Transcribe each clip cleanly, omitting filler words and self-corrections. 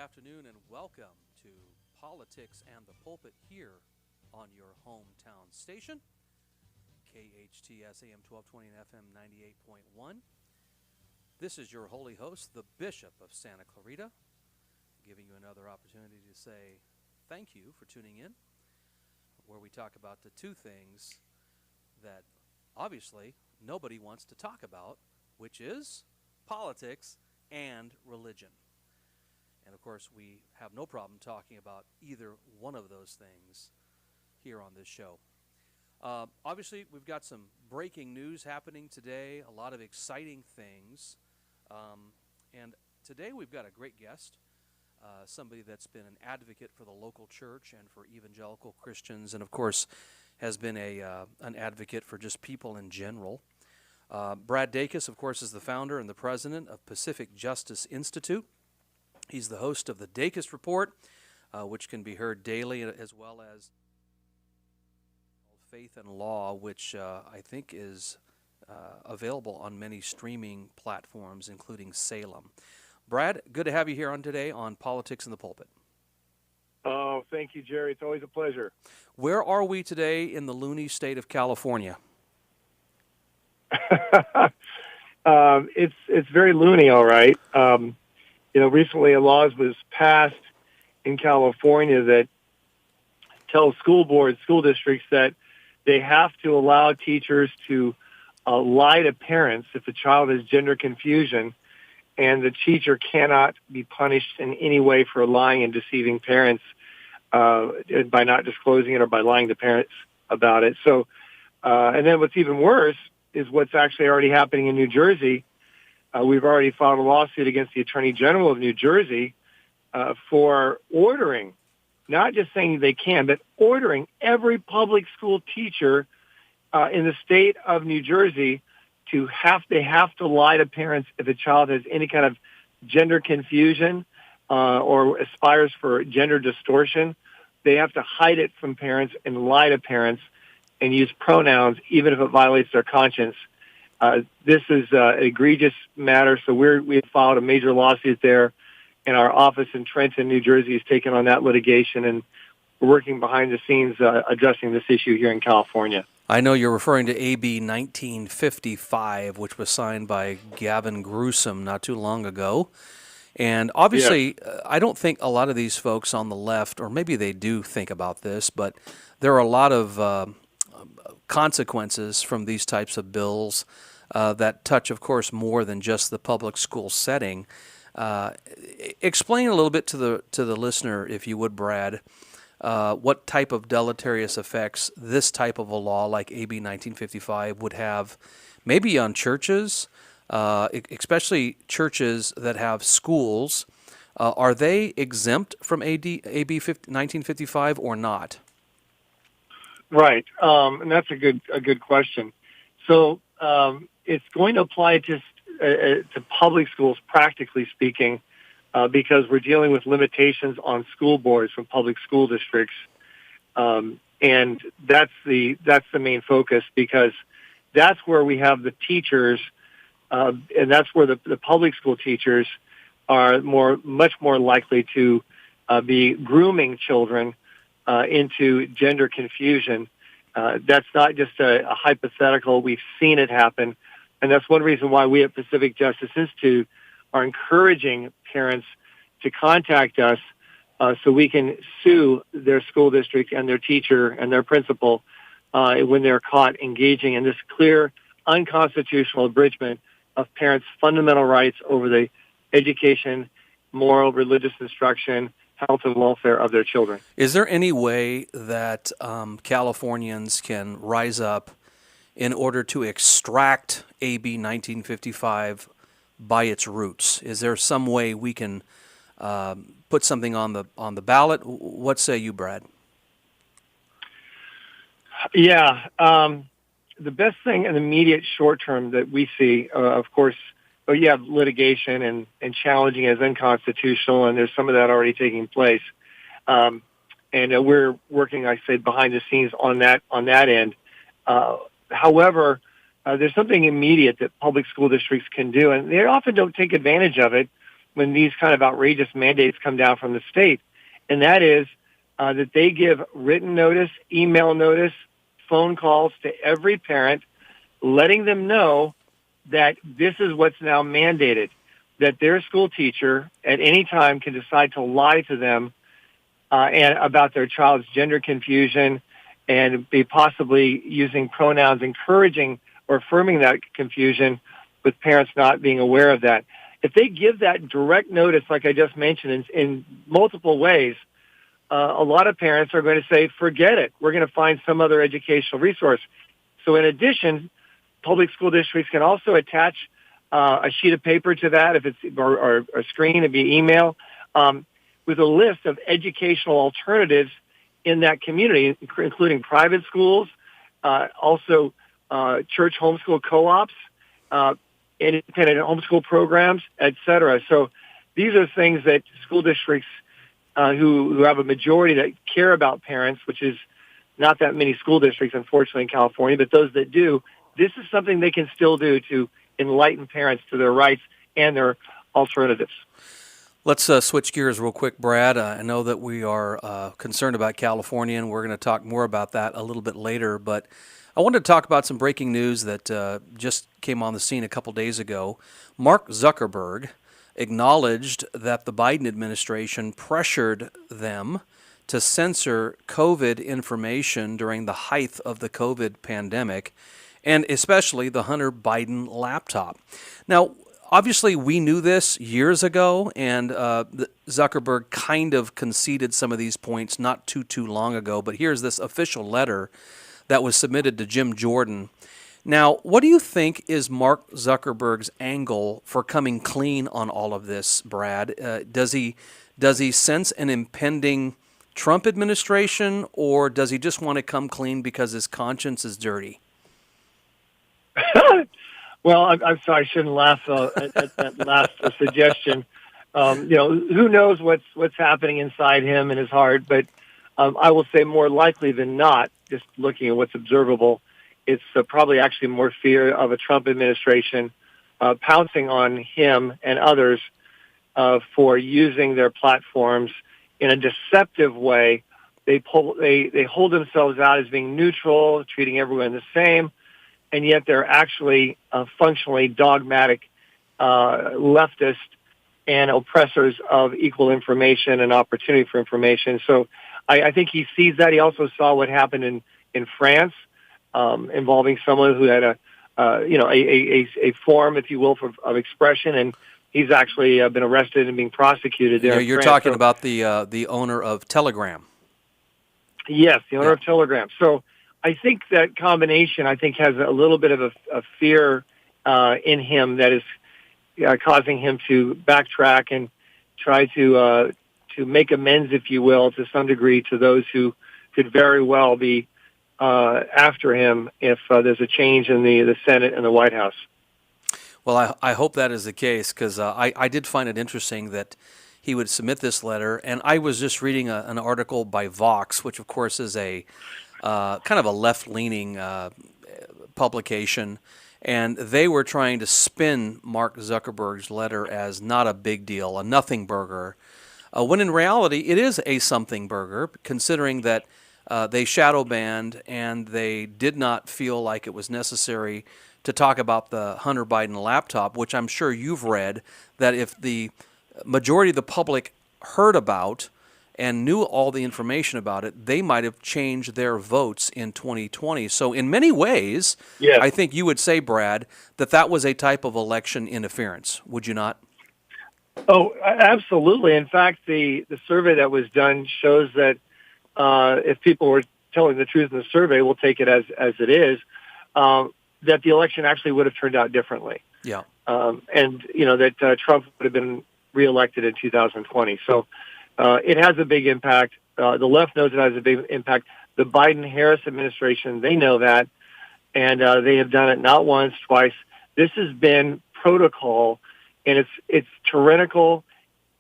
afternoon, and welcome to Politics and the Pulpit here on your hometown station, KHTS AM 1220 and FM 98.1. This is your holy host, the Bishop of Santa Clarita, giving you another opportunity to say thank you for tuning in, where we talk about the two things that obviously nobody wants to talk about, which is politics and religion. And of course, we have no problem talking about either one of those things here on this show. Obviously, we've got some breaking news happening today, a lot of exciting things. And today we've got a great guest, somebody that's been an advocate for the local church and for evangelical Christians, and of course has been an advocate for just people in general. Brad Dacus, of course, is the founder and the president of Pacific Justice Institute. He's the host of the Dacus Report, which can be heard daily, as well as Faith and Law, which I think is available on many streaming platforms, including Salem. Brad, good to have you here on today on Politics in the Pulpit. Oh, thank you, Jerry. It's always a pleasure. Where are we today in the loony state of California? It's very loony, all right. Recently a law was passed in California that tells school boards, school districts that they have to allow teachers to lie to parents if a child has gender confusion, and the teacher cannot be punished in any way for lying and deceiving parents by not disclosing it or by lying to parents about it. So, and then what's even worse is what's actually already happening in New Jersey. We've already filed a lawsuit against the Attorney General of New Jersey for ordering, not just saying they can, but ordering every public school teacher in the state of New Jersey they have to lie to parents if a child has any kind of gender confusion or aspires for gender distortion. They have to hide it from parents and lie to parents and use pronouns even if it violates their conscience. This is an egregious matter, so we filed a major lawsuit there, and our office in Trenton, New Jersey, has taken on that litigation, and we're working behind the scenes addressing this issue here in California. I know you're referring to AB 1955, which was signed by Gavin Newsom not too long ago. And obviously, I don't think a lot of these folks on the left, or maybe they do think about this, but there are a lot of consequences from these types of bills that touch, of course, more than just the public school setting. Explain a little bit to the listener, if you would, Brad, what type of deleterious effects this type of a law like AB 1955 would have, maybe on churches, especially churches that have schools. Are they exempt from AB 1955 or not? Right, and that's a good question. So it's going to apply to public schools, practically speaking, because we're dealing with limitations on school boards from public school districts, and that's the main focus, because that's where we have the teachers, and that's where the public school teachers are much more likely to be grooming children into gender confusion. That's not just a hypothetical. We've seen it happen, and that's one reason why we at Pacific Justice Institute are encouraging parents to contact us so we can sue their school district and their teacher and their principal when they're caught engaging in this clear, unconstitutional abridgment of parents' fundamental rights over the education, moral, religious instruction, health and welfare of their children. Is there any way that Californians can rise up in order to extract AB 1955 by its roots? Is there some way we can put something on the ballot? What say you, Brad? Yeah, the best thing in the immediate short term that we see, of course, you have litigation and challenging as unconstitutional, and there's some of that already taking place. And we're working, I said, behind the scenes on that end. However, there's something immediate that public school districts can do, and they often don't take advantage of it, when these kind of outrageous mandates come down from the state, and that is that they give written notice, email notice, phone calls to every parent, letting them know that this is what's now mandated, that their school teacher at any time can decide to lie to them and about their child's gender confusion and be possibly using pronouns encouraging or affirming that confusion with parents not being aware of that. If they give that direct notice, like I just mentioned, in multiple ways, a lot of parents are going to say, forget it. We're going to find some other educational resource. So in addition, public school districts can also attach a sheet of paper to that, if it's or a screen, it'd be email, with a list of educational alternatives in that community, including private schools, also church homeschool co-ops, independent homeschool programs, et cetera. So these are things that school districts who have a majority that care about parents, which is not that many school districts, unfortunately, in California, but those that do, this is something they can still do to enlighten parents to their rights and their alternatives. Let's switch gears real quick, Brad. I know that we are concerned about California, and we're going to talk more about that a little bit later, but I wanted to talk about some breaking news that just came on the scene a couple days ago. Mark Zuckerberg acknowledged that the Biden administration pressured them to censor COVID information during the height of the COVID pandemic, and especially the Hunter Biden laptop. Now, obviously, we knew this years ago, and Zuckerberg kind of conceded some of these points not too long ago, but here's this official letter that was submitted to Jim Jordan. Now, what do you think is Mark Zuckerberg's angle for coming clean on all of this, Brad? Does he sense an impending Trump administration, or does he just want to come clean because his conscience is dirty? Well, I'm sorry, I shouldn't laugh at that last suggestion. Who knows what's happening inside him and his heart, but I will say more likely than not, just looking at what's observable, it's probably actually more fear of a Trump administration pouncing on him and others for using their platforms in a deceptive way. They hold themselves out as being neutral, treating everyone the same, and yet they're actually functionally dogmatic leftists and oppressors of equal information and opportunity for information. So I think he sees that. He also saw what happened in France involving someone who had a form, if you will, of expression, and he's actually been arrested and being prosecuted there. You're talking about the owner of Telegram. Yes, the owner of Telegram. So I think that combination, has a little bit of a fear in him that is causing him to backtrack and try to make amends, if you will, to some degree to those who could very well be after him if there's a change in the Senate and the White House. Well, I hope that is the case, because I did find it interesting that he would submit this letter, and I was just reading an article by Vox, which of course is a kind of a left-leaning publication, and they were trying to spin Mark Zuckerberg's letter as not a big deal, a nothing burger, when in reality it is a something burger, considering that they shadow banned and they did not feel like it was necessary to talk about the Hunter Biden laptop, which I'm sure you've read, that if the majority of the public heard about and knew all the information about it, they might have changed their votes in 2020. So in many ways, yes, I think you would say, Brad, that was a type of election interference, would you not? Oh, absolutely. In fact, the survey that was done shows that if people were telling the truth in the survey, we'll take it as it is, that the election actually would have turned out differently. Yeah. And, that Trump would have been reelected in 2020. So it has a big impact. The left knows it has a big impact. The Biden-Harris administration, they know that, and they have done it not once, twice. This has been protocol, and it's tyrannical,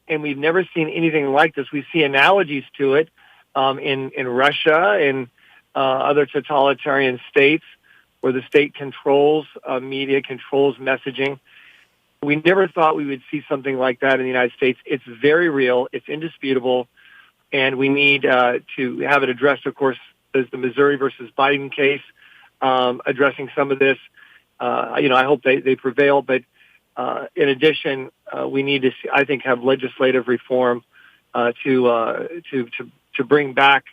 and we've never seen anything like this. We see analogies to it in Russia and other totalitarian states where the state controls media, controls messaging. We never thought we would see something like that in the United States. It's very real. It's indisputable. And we need to have it addressed. Of course, there's the Missouri versus Biden case addressing some of this. I hope they prevail. But in addition, we need to, I think, have legislative reform to bring back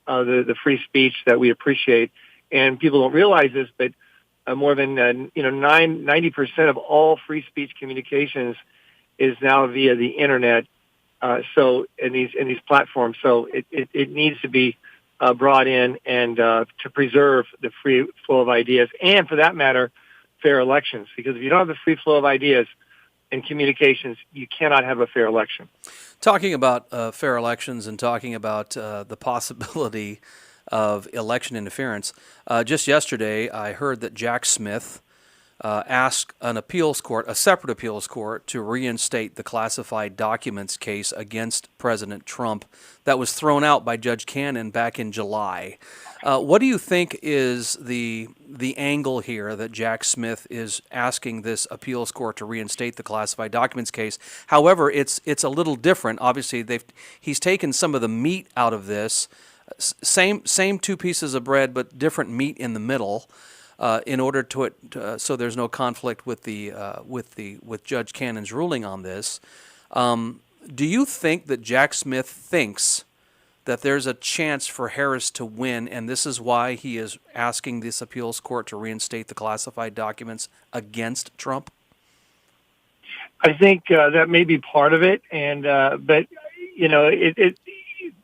the free speech that we appreciate. And people don't realize this, but more than 90% of all free speech communications is now via the internet. So in these platforms, so it needs to be brought in and to preserve the free flow of ideas, and for that matter, fair elections. Because if you don't have the free flow of ideas and communications, you cannot have a fair election. Talking about fair elections and talking about the possibility of election interference, just yesterday I heard that Jack Smith asked an appeals court, a separate appeals court, to reinstate the classified documents case against President Trump that was thrown out by Judge Cannon back in July. What do you think is the angle here that Jack Smith is asking this appeals court to reinstate the classified documents case? However, it's a little different. Obviously, he's taken some of the meat out of this. Same two pieces of bread, but different meat in the middle. In order so there's no conflict with Judge Cannon's ruling on this. Do you think that Jack Smith thinks that there's a chance for Harris to win, and this is why he is asking this appeals court to reinstate the classified documents against Trump? I think that may be part of it, and but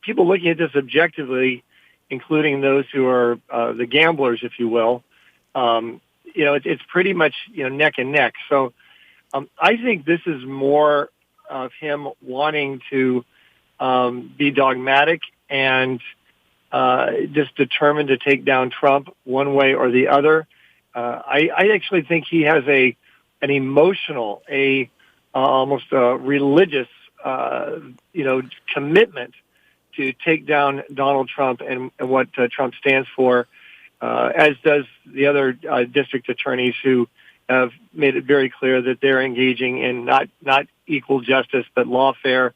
people looking at this objectively, including those who are the gamblers, if you will. It's pretty much, neck and neck. So I think this is more of him wanting to be dogmatic and just determined to take down Trump one way or the other. I actually think he has an emotional, almost a religious, commitment to take down Donald Trump and what Trump stands for. As does the other district attorneys who have made it very clear that they're engaging in not equal justice, but lawfare.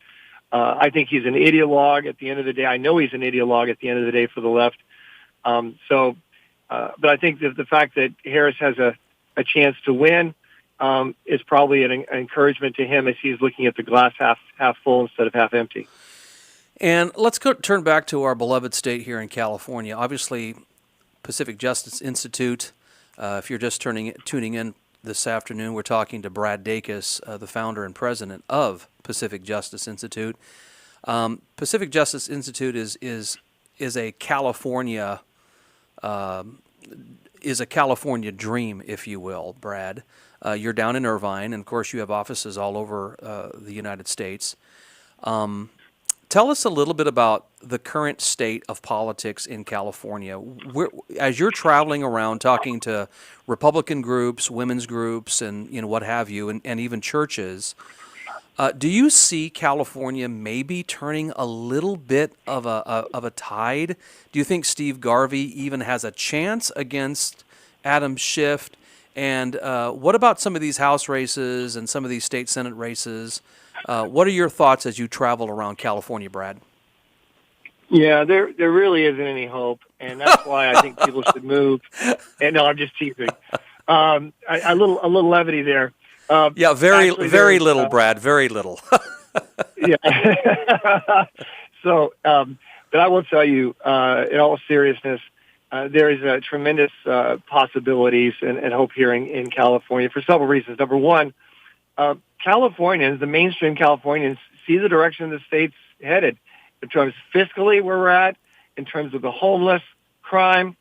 I think he's an ideologue at the end of the day. I know he's an ideologue at the end of the day for the left. But I think that the fact that Harris has a chance to win is probably an encouragement to him as he's looking at the glass half full instead of half empty. And let's turn back to our beloved state here in California. Obviously, Pacific Justice Institute. If you're just tuning in this afternoon, we're talking to Brad Dacus, the founder and president of Pacific Justice Institute. Pacific Justice Institute is a California dream, if you will, Brad. You're down in Irvine, and of course you have offices all over the United States. Tell us a little bit about the current state of politics in California. As you're traveling around talking to Republican groups, women's groups, and what have you, and even churches, do you see California maybe turning a little bit of a tide? Do you think Steve Garvey even has a chance against Adam Schiff? And what about some of these House races and some of these state Senate races? What are your thoughts as you travel around California, Brad? Yeah, there really isn't any hope, and that's why I think people should move. And no, I'm just teasing. A little levity there. Very little, Brad. Very little. Yeah. So, but I will tell you, in all seriousness, there is tremendous possibilities and hope here in California for several reasons. Number one, Californians, the mainstream Californians, see the direction the state's headed in terms fiscally where we're at, in terms of the homeless, crime,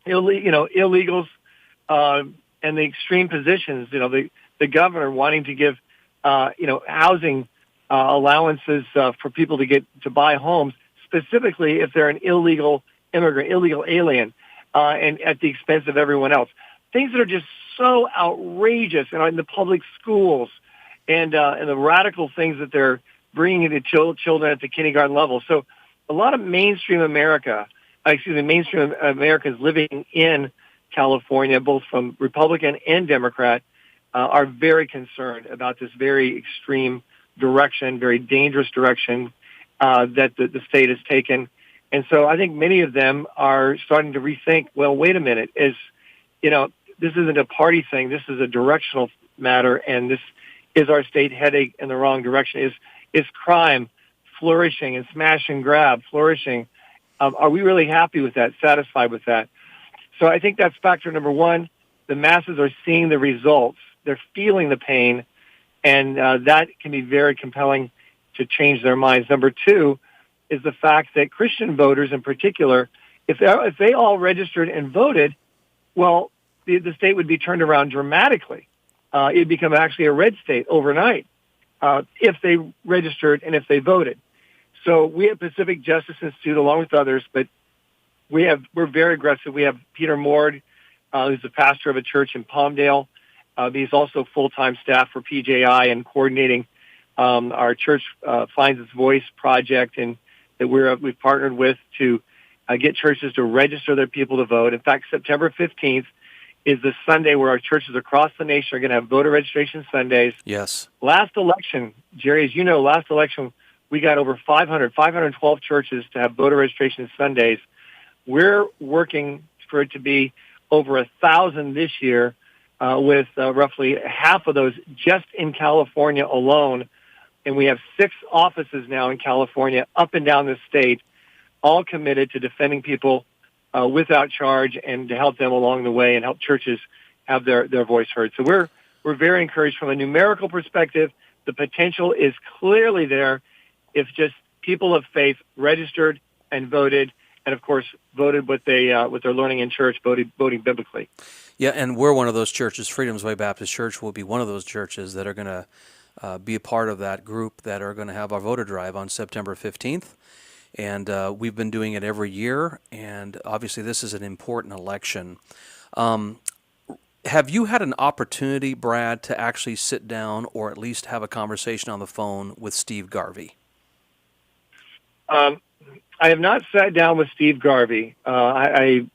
illegals, and the extreme positions. The governor wanting to give, housing allowances for people to buy homes, specifically if they're an illegal immigrant, illegal alien, and at the expense of everyone else. Things that are just so outrageous, in the public schools, and the radical things that they're bringing to children at the kindergarten level. So a lot of mainstream Americans living in California, both from Republican and Democrat, are very concerned about this very extreme direction, very dangerous direction that the state has taken. And so I think many of them are starting to rethink, well, wait a minute, this isn't a party thing. This is a directional matter, and this is our state heading in the wrong direction. Is crime flourishing and smash and grab flourishing? Are we really happy with that, satisfied with that? So I think that's factor number one. The masses are seeing the results. They're feeling the pain, and that can be very compelling to change their minds. Number two is the fact that Christian voters in particular, if they all registered and voted, well, the state would be turned around dramatically. It'd become actually a red state overnight if they registered and if they voted. So we at Pacific Justice Institute, along with others, but we're very aggressive. We have Peter Mord, who's the pastor of a church in Palmdale. He's also full-time staff for PJI and coordinating our church Finds Its Voice project, and that we've partnered with to get churches to register their people to vote. In fact, September 15th is the Sunday where our churches across the nation are going to have voter registration Sundays. Yes. Last election, Jerry, as you know, we got over 512 churches to have voter registration Sundays. We're working for it to be over 1,000 this year, with roughly half of those just in California alone. And we have 6 offices now in California, up and down the state, all committed to defending people without charge and to help them along the way and help churches have their voice heard. So we're very encouraged from a numerical perspective. The potential is clearly there if just people of faith registered and voted, and of course voted what they're learning in church, voting biblically. Yeah, and we're one of those churches. Freedom's Way Baptist Church will be one of those churches that are going to be a part of that group that are going to have our voter drive on September 15th. And we've been doing it every year, and obviously this is an important election. Have you had an opportunity, Brad, to actually sit down or at least have a conversation on the phone with Steve Garvey? I have not sat down with Steve Garvey. I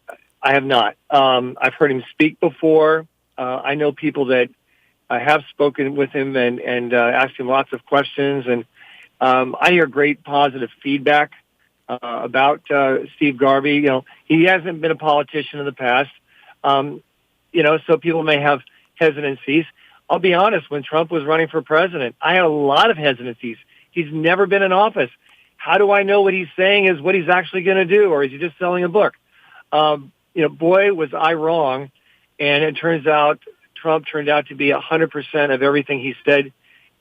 have not. I've heard him speak before. I know people that have spoken with him and asked him lots of questions, and I hear great positive feedback about Steve Garvey. He hasn't been a politician in the past, so people may have hesitancies. I'll be honest, when Trump was running for president, I had a lot of hesitancies. He's never been in office. How do I know what he's saying is what he's actually going to do, or is he just selling a book? Boy, was I wrong. And it turns out Trump turned out to be 100% of everything he said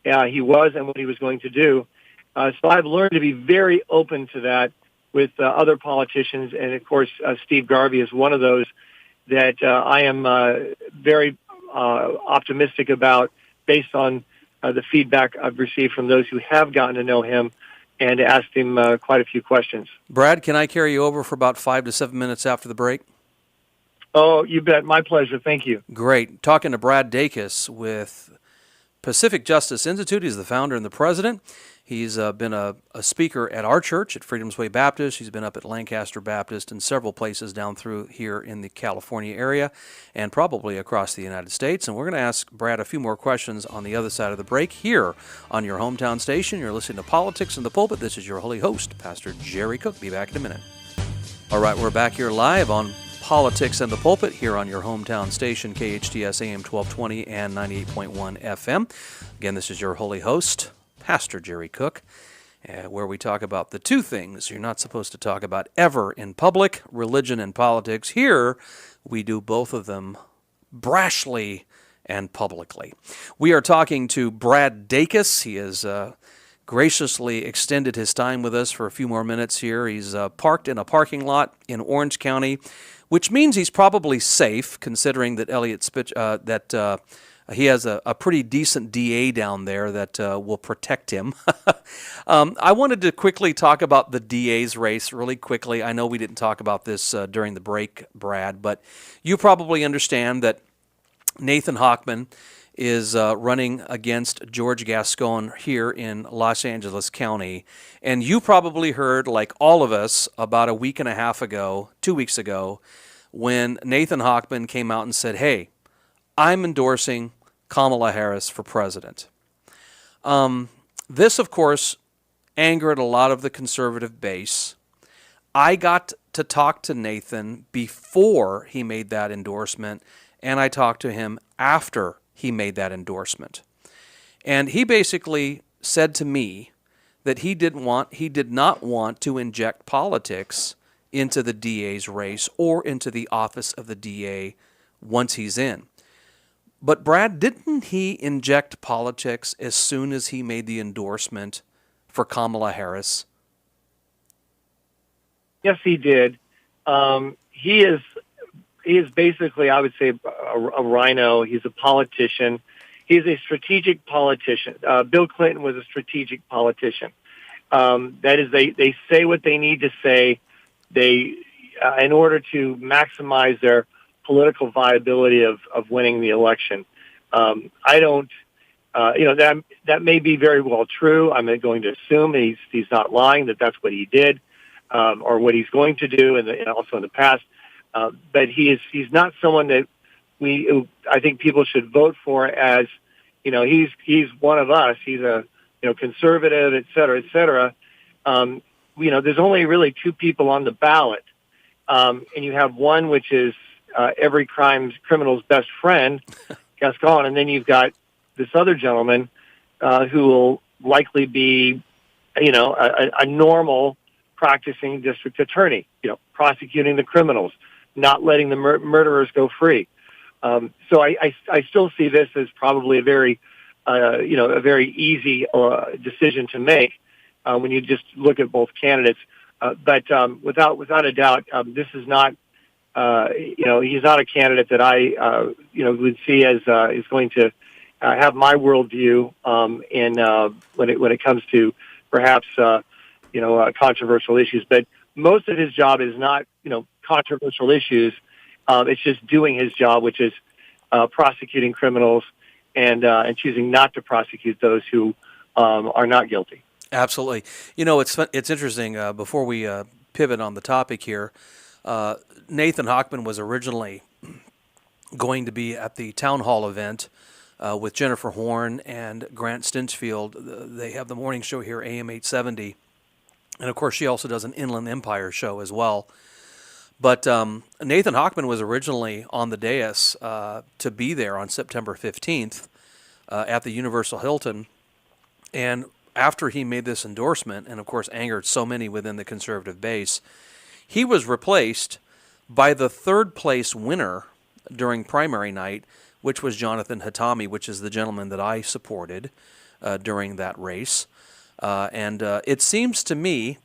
he was and what he was going to do. So I've learned to be very open to that with other politicians. And, of course, Steve Garvey is one of those that I am very optimistic about based on the feedback I've received from those who have gotten to know him and asked him quite a few questions. Brad, can I carry you over for about 5 to 7 minutes after the break? Oh, you bet. My pleasure. Thank you. Great. Talking to Brad Dacus with Pacific Justice Institute. He's the founder and the president. He's been a speaker at our church at Freedom's Way Baptist. He's been up at Lancaster Baptist and several places down through here in the California area and probably across the United States. And we're going to ask Brad a few more questions on the other side of the break here on your hometown station. You're listening to Politics in the Pulpit. This is your holy host, Pastor Jerry Cook. Be back in a minute. All right, we're back here live on Politics in the Pulpit here on your hometown station, KHTS AM 1220 and 98.1 FM. Again, this is your holy host, Pastor Jerry Cook, where we talk about the two things you're not supposed to talk about ever in public, religion and politics. Here, we do both of them brashly and publicly. We are talking to Brad Dacus. He has graciously extended his time with us for a few more minutes here. He's parked in a parking lot in Orange County, which means he's probably safe, considering that he has a pretty decent DA down there that will protect him. I wanted to quickly talk about the DA's race really quickly. I know we didn't talk about this during the break, Brad, but you probably understand that Nathan Hochman is running against George Gascon here in Los Angeles County. And you probably heard, like all of us, about a week and a half ago, 2 weeks ago, when Nathan Hochman came out and said, hey, I'm endorsing Kamala Harris for president. This, of course, angered a lot of the conservative base. I got to talk to Nathan before he made that endorsement, and I talked to him after he made that endorsement. And he basically said to me that he did not want to inject politics into the DA's race or into the office of the DA once he's in. But Brad, didn't he inject politics as soon as he made the endorsement for Kamala Harris? Yes, he did. He is basically, I would say, a rhino. He's a politician. He's a strategic politician. Bill Clinton was a strategic politician. That is, they say what they need to say. They, in order to maximize their political viability of winning the election. I don't, that may be very well true. I'm going to assume he's not lying, that that's what he did, or what he's going to do, and also in the past. But he's not someone that I think people should vote for as, he's one of us. He's a, conservative, et cetera, et cetera. There's only really two people on the ballot. And you have one, which is every criminal's best friend, Gascon, and then you've got this other gentleman who will likely be, a normal practicing district attorney, prosecuting the criminals, not letting the murderers go free. So I still see this as probably a very easy decision to make when you just look at both candidates. But without a doubt, this is not, he's not a candidate that I, would see as is going to have my worldview when it comes to perhaps controversial issues. But most of his job is not controversial issues. It's just doing his job, which is prosecuting criminals and choosing not to prosecute those who are not guilty. Absolutely. It's interesting. Before we pivot on the topic here, Nathan Hochman was originally going to be at the town hall event with Jennifer Horn and Grant Stinchfield. They have the morning show here, AM 870. And, of course, she also does an Inland Empire show as well. But Nathan Hochman was originally on the dais to be there on September 15th at the Universal Hilton. And after he made this endorsement, and, of course, angered so many within the conservative base, he was replaced by the third-place winner during primary night, which was Jonathan Hatami, which is the gentleman that I supported during that race. And it seems to me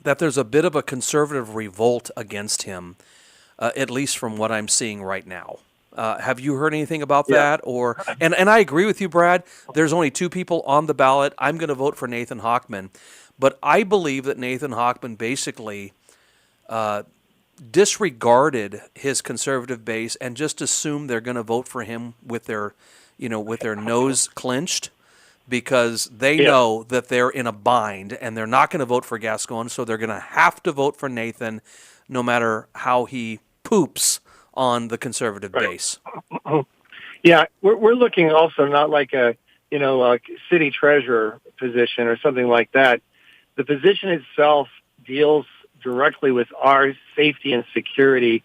that there's a bit of a conservative revolt against him, at least from what I'm seeing right now. Have you heard anything about that? And I agree with you, Brad. There's only two people on the ballot. I'm going to vote for Nathan Hochman. But I believe that Nathan Hochman basically disregarded his conservative base and just assumed they're going to vote for him with their nose clenched, because they know that they're in a bind and they're not going to vote for Gascon, so they're going to have to vote for Nathan no matter how he poops on the conservative base. Yeah, we're looking also not like a city treasurer position or something like that. The position itself deals directly with our safety and security.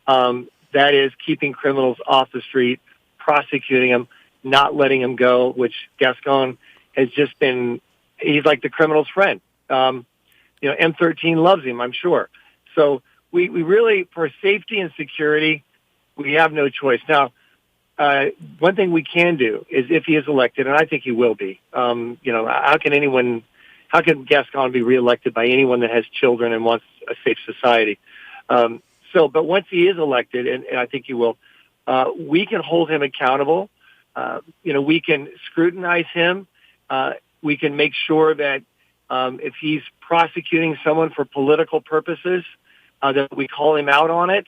That is keeping criminals off the street, prosecuting them, not letting them go, which Gascon has just been, he's like the criminal's friend. M13 loves him, I'm sure. So we really, for safety and security, we have no choice. Now, one thing we can do is if he is elected, and I think he will be, how can Gascon be reelected by anyone that has children and wants a safe society? But once he is elected, and I think he will, we can hold him accountable. We can scrutinize him. We can make sure that if he's prosecuting someone for political purposes, that we call him out on it.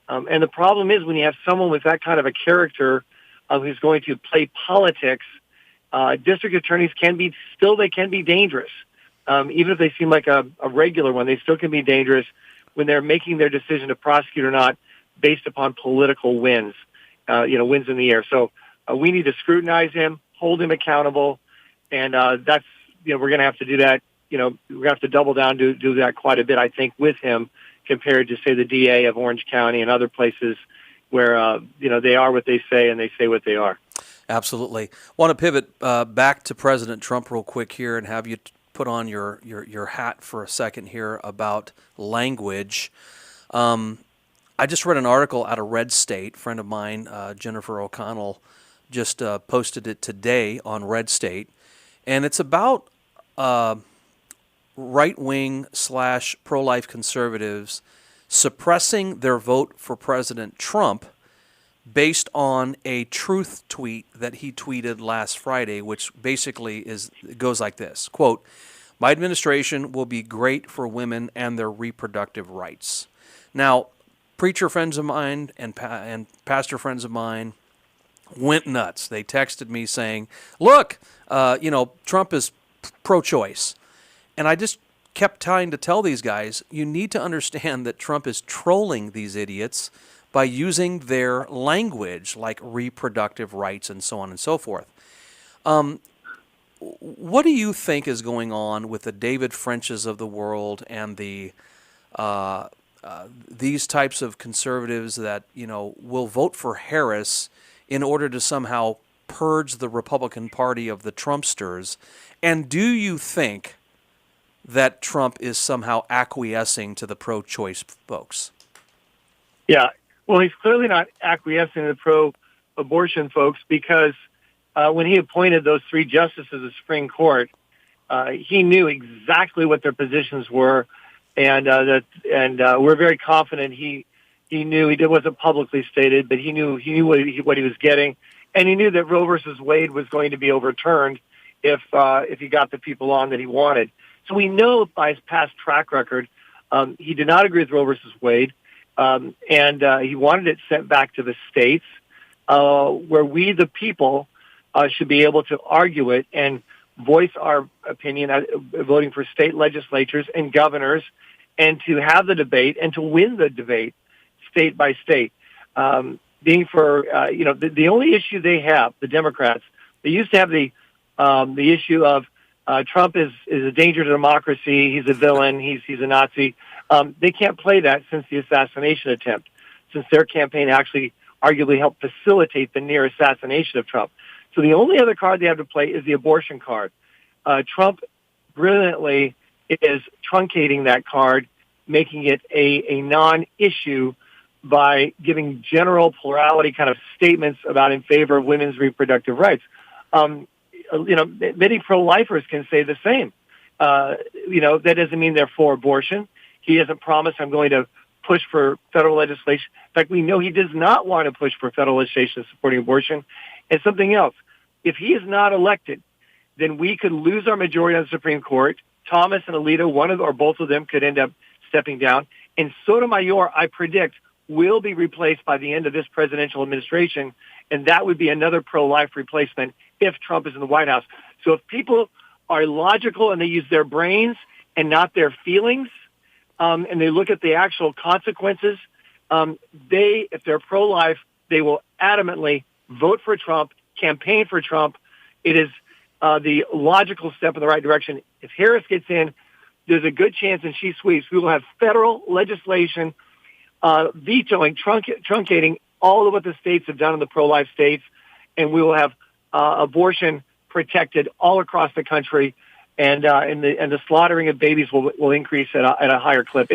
And the problem is when you have someone with that kind of a character who's going to play politics, district attorneys can be dangerous. Even if they seem like a regular one, they still can be dangerous when they're making their decision to prosecute or not based upon political wins, wins in the air. So we need to scrutinize him, hold him accountable, and that's we're going to have to do that. We're going to have to double down, do that quite a bit, I think, with him compared to, say, the DA of Orange County and other places where they are what they say and they say what they are. Absolutely. Want to pivot back to President Trump real quick here and have you put on your hat for a second here about language. I just read an article out of Red State. A friend of mine, Jennifer O'Connell, just posted it today on Red State, and it's about right-wing / pro-life conservatives suppressing their vote for President Trump based on a truth tweet that he tweeted last Friday, which basically goes like this, quote, "My administration will be great for women and their reproductive rights." Now, preacher friends of mine and pastor friends of mine went nuts. They texted me saying, look, Trump is pro-choice. And I just kept trying to tell these guys, you need to understand that Trump is trolling these idiots by using their language like reproductive rights and so on and so forth. What do you think is going on with the David Frenches of the world and the these types of conservatives that will vote for Harris in order to somehow purge the Republican Party of the Trumpsters? And do you think that Trump is somehow acquiescing to the pro-choice folks? Yeah. Well, he's clearly not acquiescing to the pro-abortion folks because when he appointed those 3 justices of the Supreme Court, he knew exactly what their positions were, and we're very confident he knew. It wasn't publicly stated, but he knew what he was getting, and he knew that Roe versus Wade was going to be overturned if he got the people on that he wanted. So we know by his past track record, he did not agree with Roe versus Wade. And he wanted it sent back to the states where we, the people, should be able to argue it and voice our opinion, voting for state legislatures and governors, and to have the debate and to win the debate state by state. Being for, the only issue they have, the Democrats, they used to have the issue of Trump is a danger to democracy. He's a villain. He's a Nazi. They can't play that since the assassination attempt, since their campaign actually arguably helped facilitate the near assassination of Trump. So the only other card they have to play is the abortion card. Trump brilliantly is truncating that card, making it a non-issue by giving general plurality kind of statements about in favor of women's reproductive rights. Many pro-lifers can say the same. That doesn't mean they're for abortion. He hasn't promised I'm going to push for federal legislation. In fact, we know he does not want to push for federal legislation supporting abortion. And something else, if he is not elected, then we could lose our majority on the Supreme Court. Thomas and Alito, one of or both of them, could end up stepping down. And Sotomayor, I predict, will be replaced by the end of this presidential administration, and that would be another pro-life replacement if Trump is in the White House. So if people are logical and they use their brains and not their feelings, and they look at the actual consequences, if they're pro-life, they will adamantly vote for Trump, campaign for Trump. It is the logical step in the right direction. If Harris gets in, there's a good chance, and she sweeps, we will have federal legislation vetoing, truncating all of what the states have done in the pro-life states, and we will have abortion protected all across the country, and the slaughtering of babies will increase at a higher clip.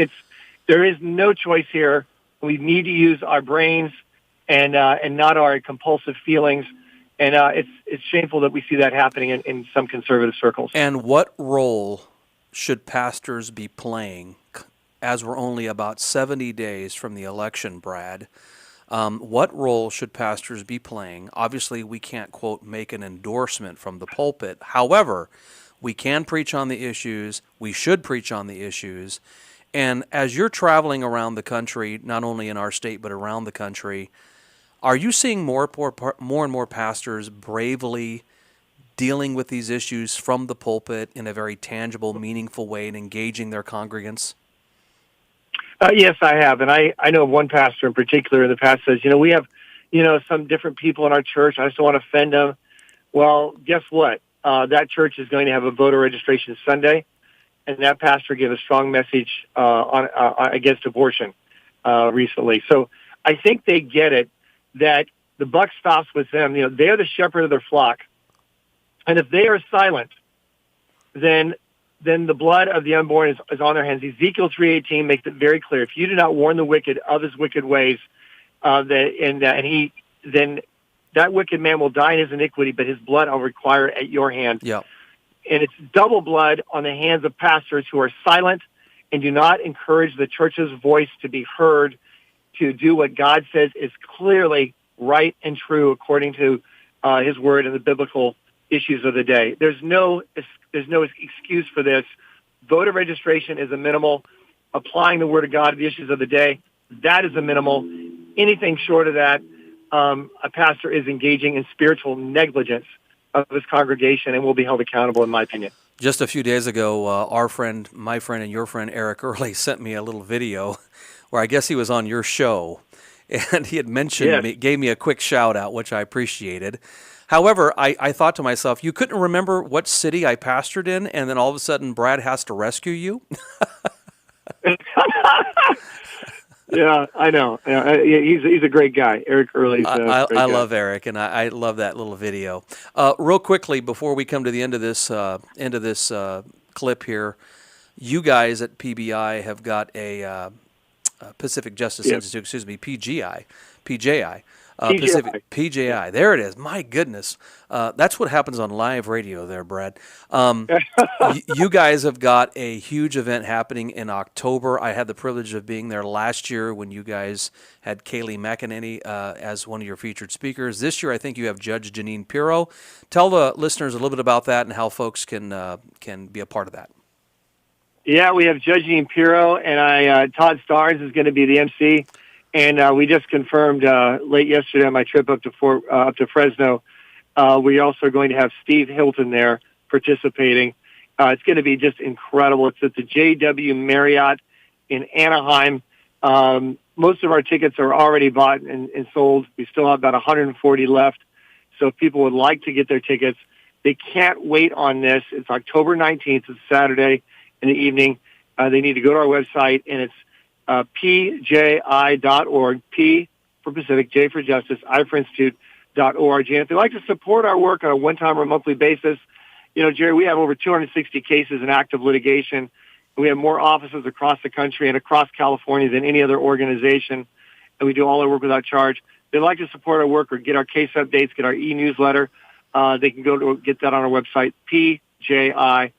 There is no choice here. We need to use our brains and not our compulsive feelings. And it's shameful that we see that happening in some conservative circles. And what role should pastors be playing, as we're only about 70 days from the election, Brad? What role should pastors be playing? Obviously, we can't, quote, make an endorsement from the pulpit. However, we can preach on the issues. We should preach on the issues. And as you're traveling around the country, not only in our state but around the country, are you seeing more and more pastors bravely dealing with these issues from the pulpit in a very tangible, meaningful way and engaging their congregants? Yes, I have. And I know one pastor in particular in the past says, we have some different people in our church. I just don't want to offend them. Well, guess what? That church is going to have a voter registration Sunday, and that pastor gave a strong message against abortion recently. So I think they get it that the buck stops with them. They are the shepherd of their flock, and if they are silent, then the blood of the unborn is on their hands. Ezekiel 3:18 makes it very clear: if you do not warn the wicked of his wicked ways, then that wicked man will die in his iniquity, but his blood I'll require at your hand. Yeah. And it's double blood on the hands of pastors who are silent and do not encourage the church's voice to be heard, to do what God says is clearly right and true according to his word and the biblical issues of the day. There's no excuse for this. Voter registration is a minimal. Applying the word of God to the issues of the day, that is a minimal. Anything short of that, a pastor is engaging in spiritual negligence of his congregation and will be held accountable, in my opinion. Just a few days ago, my friend and your friend Eric Early sent me a little video where I guess he was on your show, and he had mentioned me, gave me a quick shout out, which I appreciated. However, I thought to myself, you couldn't remember what city I pastored in, and then all of a sudden Brad has to rescue you? Yeah, I know. He's a great guy. Eric Early. I love Eric, and I love that little video. Real quickly, before we come to the end of this clip here, you guys at PBI have got a Pacific Justice Institute, PJI. PJI. There it is. My goodness. That's what happens on live radio there, Brad. You guys have got a huge event happening in October. I had the privilege of being there last year when you guys had Kaylee McEnany as one of your featured speakers. This year, I think you have Judge Janine Pirro. Tell the listeners a little bit about that and how folks can be a part of that. Yeah, we have Judge Janine Pirro, and Todd Starnes is going to be the MC. And we just confirmed late yesterday on my trip up to Fresno, we're also going to have Steve Hilton there participating. It's going to be just incredible. It's at the JW Marriott in Anaheim. Most of our tickets are already bought and sold. We still have about 140 left. So if people would like to get their tickets, they can't wait on this. It's October 19th. It's Saturday in the evening. They need to go to our website, and it's pji.org, P for Pacific, J for Justice, I for Institute.org. And if they'd like to support our work on a one-time or monthly basis, Jerry, we have over 260 cases in active litigation. We have more offices across the country and across California than any other organization, and we do all our work without charge. If they'd like to support our work or get our case updates, get our e-newsletter, they can go to get that on our website, pji.org.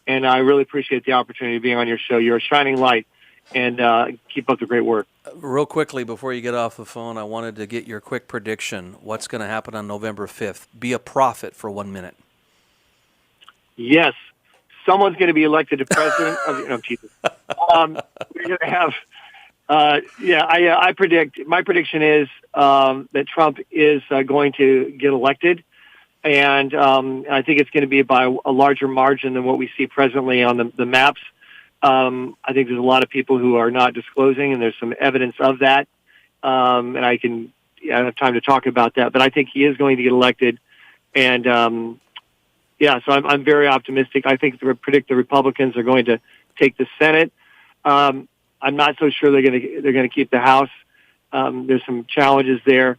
And I really appreciate the opportunity of being on your show. You're a shining light, and keep up the great work. Real quickly, before you get off the phone, I wanted to get your quick prediction. What's going to happen on November 5th? Be a prophet for 1 minute. Yes. Someone's going to be elected to president of Jesus. We're going to have, I predict, my prediction is that Trump is going to get elected. And I think it's going to be by a larger margin than what we see presently on the maps. I think there's a lot of people who are not disclosing, and there's some evidence of that. And I don't have time to talk about that, but I think he is going to get elected. And so I'm very optimistic. I predict the Republicans are going to take the Senate. I'm not so sure they're going to keep the House. There's some challenges there.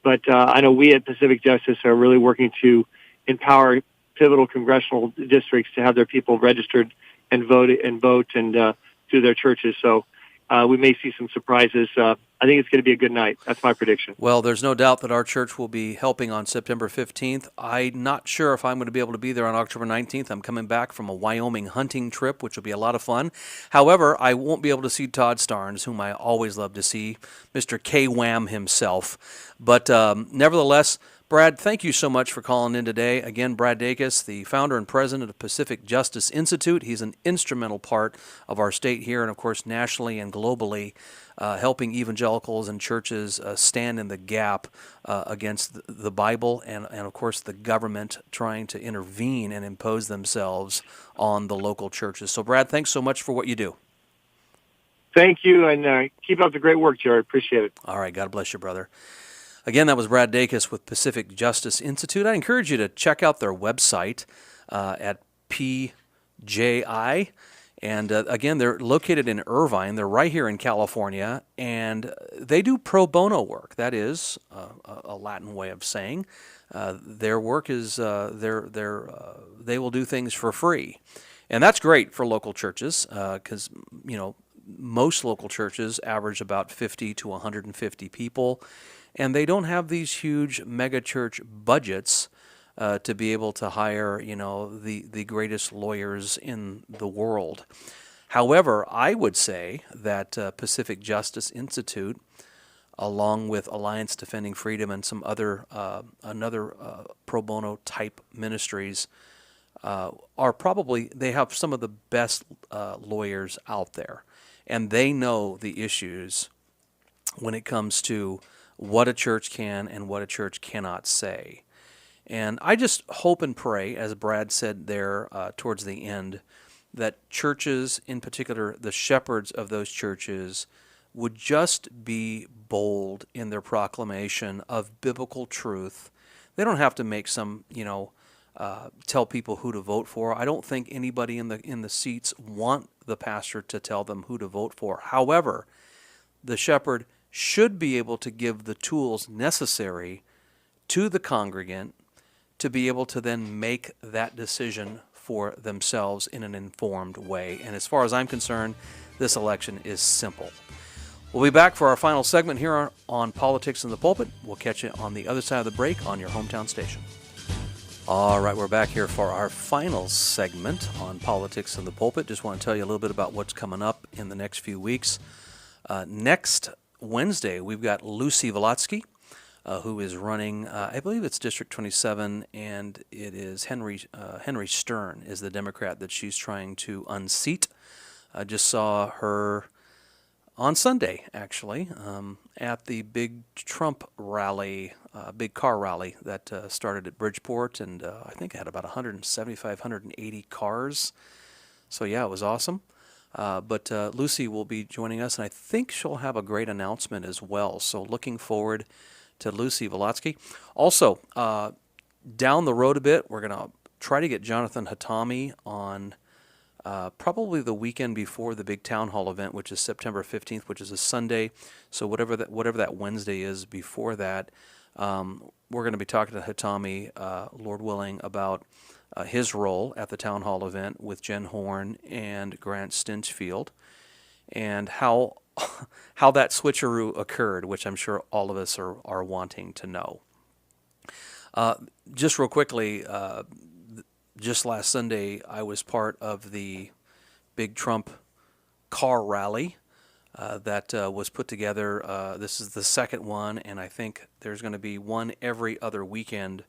But I know we at Pacific Justice are really working to empower pivotal congressional districts to have their people registered and vote through their churches. So we may see some surprises. I think it's going to be a good night. That's my prediction. Well, there's no doubt that our church will be helping on September 15th. I'm not sure if I'm going to be able to be there on October 19th. I'm coming back from a Wyoming hunting trip, which will be a lot of fun. However, I won't be able to see Todd Starnes, whom I always love to see, Mr. K-Wham himself. But nevertheless, Brad, thank you so much for calling in today. Again, Brad Dacus, the founder and president of Pacific Justice Institute. He's an instrumental part of our state here and, of course, nationally and globally, helping evangelicals and churches stand in the gap against the Bible and, of course, the government trying to intervene and impose themselves on the local churches. So, Brad, thanks so much for what you do. Thank you, and keep up the great work, Jared. Appreciate it. All right. God bless you, brother. Again, that was Brad Dacus with Pacific Justice Institute. I encourage you to check out their website at PJI. And again, they're located in Irvine. They're right here in California, and they do pro bono work. That is a Latin way of saying their work is they will do things for free, and that's great for local churches because most local churches average about 50 to 150 people, and they don't have these huge mega church budgets to be able to hire, the greatest lawyers in the world. However, I would say that Pacific Justice Institute, along with Alliance Defending Freedom and some other pro bono type ministries, they have some of the best lawyers out there, and they know the issues when it comes to what a church can and what a church cannot say. And I just hope and pray, as Brad said there towards the end, that churches, in particular the shepherds of those churches, would just be bold in their proclamation of biblical truth. They don't have to make some, tell people who to vote for. I don't think anybody in the seats want the pastor to tell them who to vote for. However, the shepherd should be able to give the tools necessary to the congregant to be able to then make that decision for themselves in an informed way. And as far as I'm concerned, this election is simple. We'll be back for our final segment here on Politics in the Pulpit. We'll catch you on the other side of the break on your hometown station. All right, we're back here for our final segment on Politics in the Pulpit. Just want to tell you a little bit about what's coming up in the next few weeks. Next Wednesday, we've got Lucy Volotsky, who is running, I believe it's District 27, and it is Henry Stern is the Democrat that she's trying to unseat. I just saw her on Sunday, actually, at the big Trump rally, big car rally that started at Bridgeport, and I think it had about 175, 180 cars. So yeah, it was awesome. But Lucy will be joining us, and I think she'll have a great announcement as well. So looking forward to Lucy Volotsky. Also, down the road a bit, we're going to try to get Jonathan Hatami on probably the weekend before the big town hall event, which is September 15th, which is a Sunday. So whatever that Wednesday is before that, we're going to be talking to Hatami, Lord willing, about his role at the town hall event with Jen Horn and Grant Stinchfield, and how that switcheroo occurred, which I'm sure all of us are wanting to know. Just real quickly, just last Sunday, I was part of the big Trump car rally that was put together. This is the second one, and I think there's going to be one every other weekend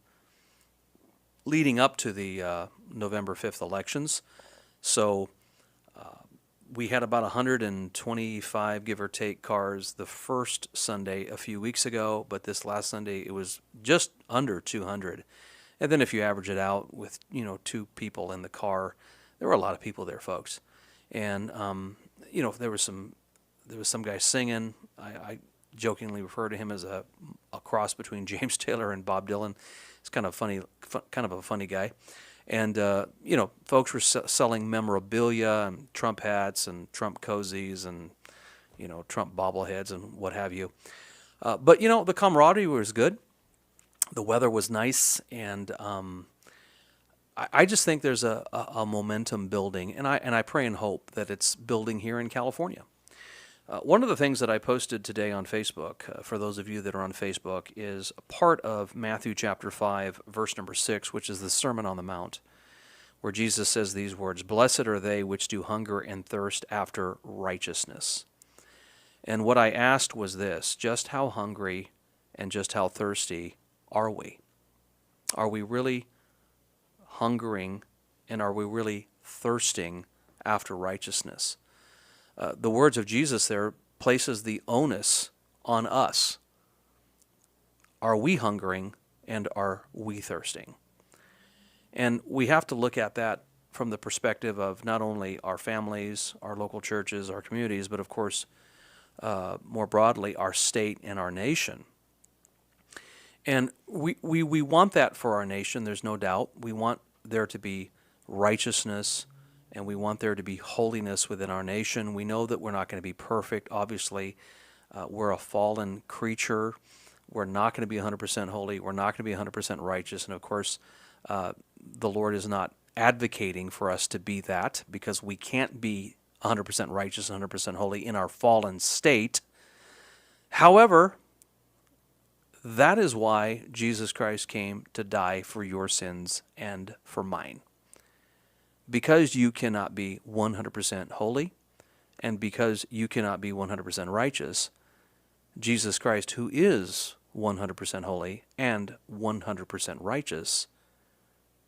leading up to the November 5th elections. So we had about 125, give or take, cars the first Sunday a few weeks ago, but this last Sunday it was just under 200. And then if you average it out with, two people in the car, there were a lot of people there, folks. And, there was some guy singing. I jokingly refer to him as a cross between James Taylor and Bob Dylan. It's kind of funny, kind of a funny guy. And, folks were selling memorabilia and Trump hats and Trump cozies and, Trump bobbleheads and what have you. But, the camaraderie was good. The weather was nice, and I just think there's a momentum building, and I pray and hope that it's building here in California. One of the things that I posted today on Facebook, for those of you that are on Facebook, is a part of Matthew chapter 5, verse number 6, which is the Sermon on the Mount, where Jesus says these words, "Blessed are they which do hunger and thirst after righteousness." And what I asked was this: just how hungry and just how thirsty are we? Are we really hungering, and are we really thirsting after righteousness? The words of Jesus there places the onus on us. Are we hungering, and are we thirsting? And we have to look at that from the perspective of not only our families, our local churches, our communities, but of course, more broadly, our state and our nation. And we want that for our nation, there's no doubt. We want there to be righteousness, and we want there to be holiness within our nation. We know that we're not going to be perfect. Obviously, we're a fallen creature. We're not going to be 100% holy. We're not going to be 100% righteous. And of course, the Lord is not advocating for us to be that, because we can't be 100% righteous, 100% holy in our fallen state. However, that is why Jesus Christ came to die for your sins and for mine. Because you cannot be 100% holy, and because you cannot be 100% righteous, Jesus Christ, who is 100% holy and 100% righteous,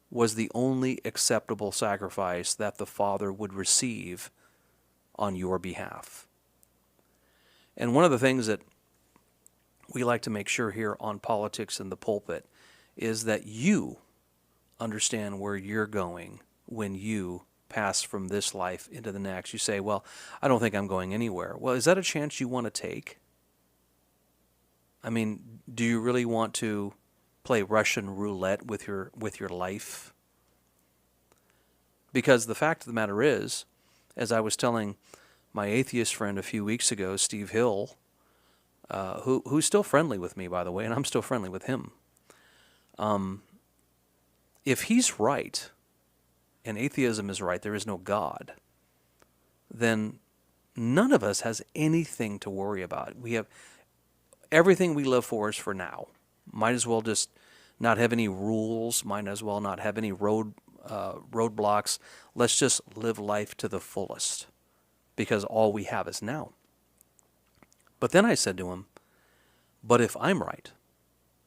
was the only acceptable sacrifice that the Father would receive on your behalf. And one of the things that we like to make sure here on Politics in the Pulpit is that you understand where you're going when you pass from this life into the next. You say, well, I don't think I'm going anywhere. Well, is that a chance you want to take? I mean, do you really want to play Russian roulette with your life? Because the fact of the matter is, as I was telling my atheist friend a few weeks ago, Steve Hill, who's still friendly with me, by the way, and I'm still friendly with him. If he's right, and atheism is right, there is no God, then none of us has anything to worry about. We have everything we live for is for now. Might as well just not have any rules. Might as well not have any roadblocks. Let's just live life to the fullest, because all we have is now. But then I said to him, but if I'm right,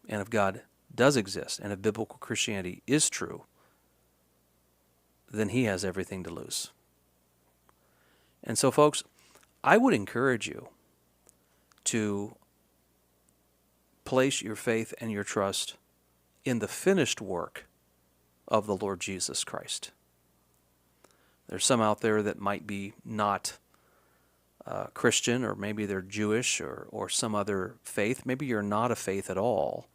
and if God does exist, and if biblical Christianity is true, then he has everything to lose. And so, folks, I would encourage you to place your faith and your trust in the finished work of the Lord Jesus Christ. There's some out there that might be not Christian, or maybe they're Jewish or some other faith. Maybe you're not a faith at all.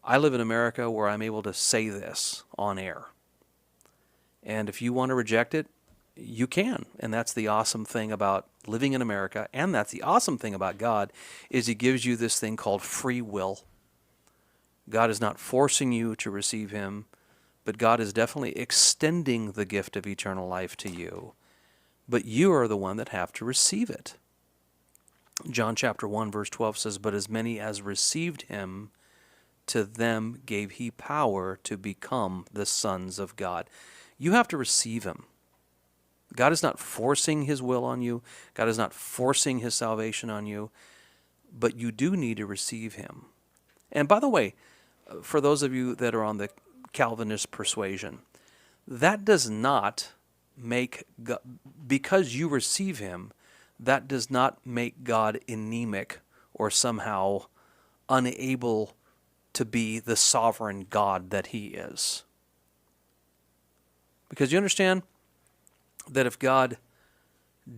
I live in America where I'm able to say this on air. And if you want to reject it, you can. And that's the awesome thing about living in America, and that's the awesome thing about God, is he gives you this thing called free will. God is not forcing you to receive him, but God is definitely extending the gift of eternal life to you. But you are the one that have to receive it. John chapter 1 verse 12 says, but as many as received him, to them gave he power to become the sons of God. You have to receive him. God is not forcing his will on you. God is not forcing his salvation on you. But you do need to receive him. And by the way, for those of you that are on the Calvinist persuasion, that does not make God, because you receive him, that does not make God anemic or somehow unable to be the sovereign God that he is. Because you understand that if God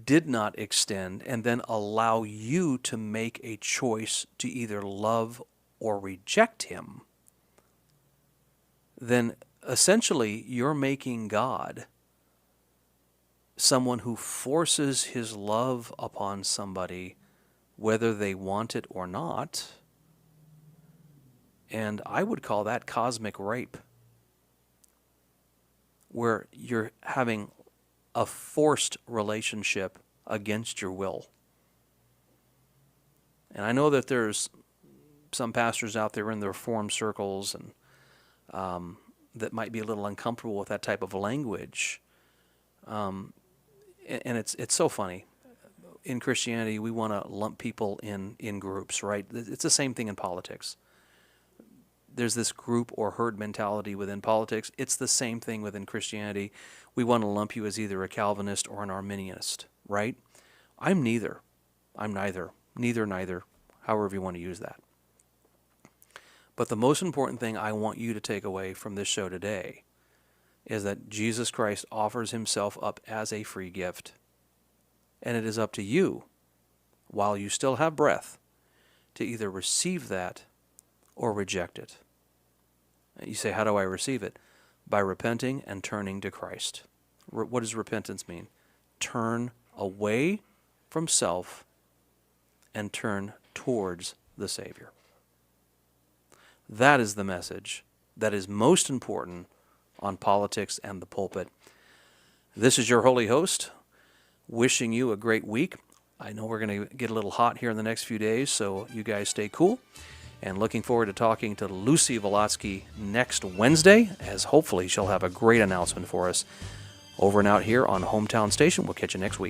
did not extend and then allow you to make a choice to either love or reject him, then essentially you're making God someone who forces his love upon somebody whether they want it or not. And I would call that cosmic rape, where you're having a forced relationship against your will. And I know that there's some pastors out there in the Reformed circles and that might be a little uncomfortable with that type of language. And it's so funny. In Christianity, we want to lump people in groups, right? It's the same thing in politics. There's this group or herd mentality within politics. It's the same thing within Christianity. We want to lump you as either a Calvinist or an Arminianist, right? I'm neither. I'm neither. Neither, however you want to use that. But the most important thing I want you to take away from this show today is that Jesus Christ offers himself up as a free gift. And it is up to you, while you still have breath, to either receive that or reject it. You say, how do I receive it? By repenting and turning to Christ. What does repentance mean? Turn away from self and turn towards the Savior. That is the message that is most important on Politics and the Pulpit. This is your holy host, wishing you a great week. I know we're going to get a little hot here in the next few days, so you guys stay cool. And looking forward to talking to Lucy Volotsky next Wednesday, as hopefully she'll have a great announcement for us. Over and out here on Hometown Station. We'll catch you next week.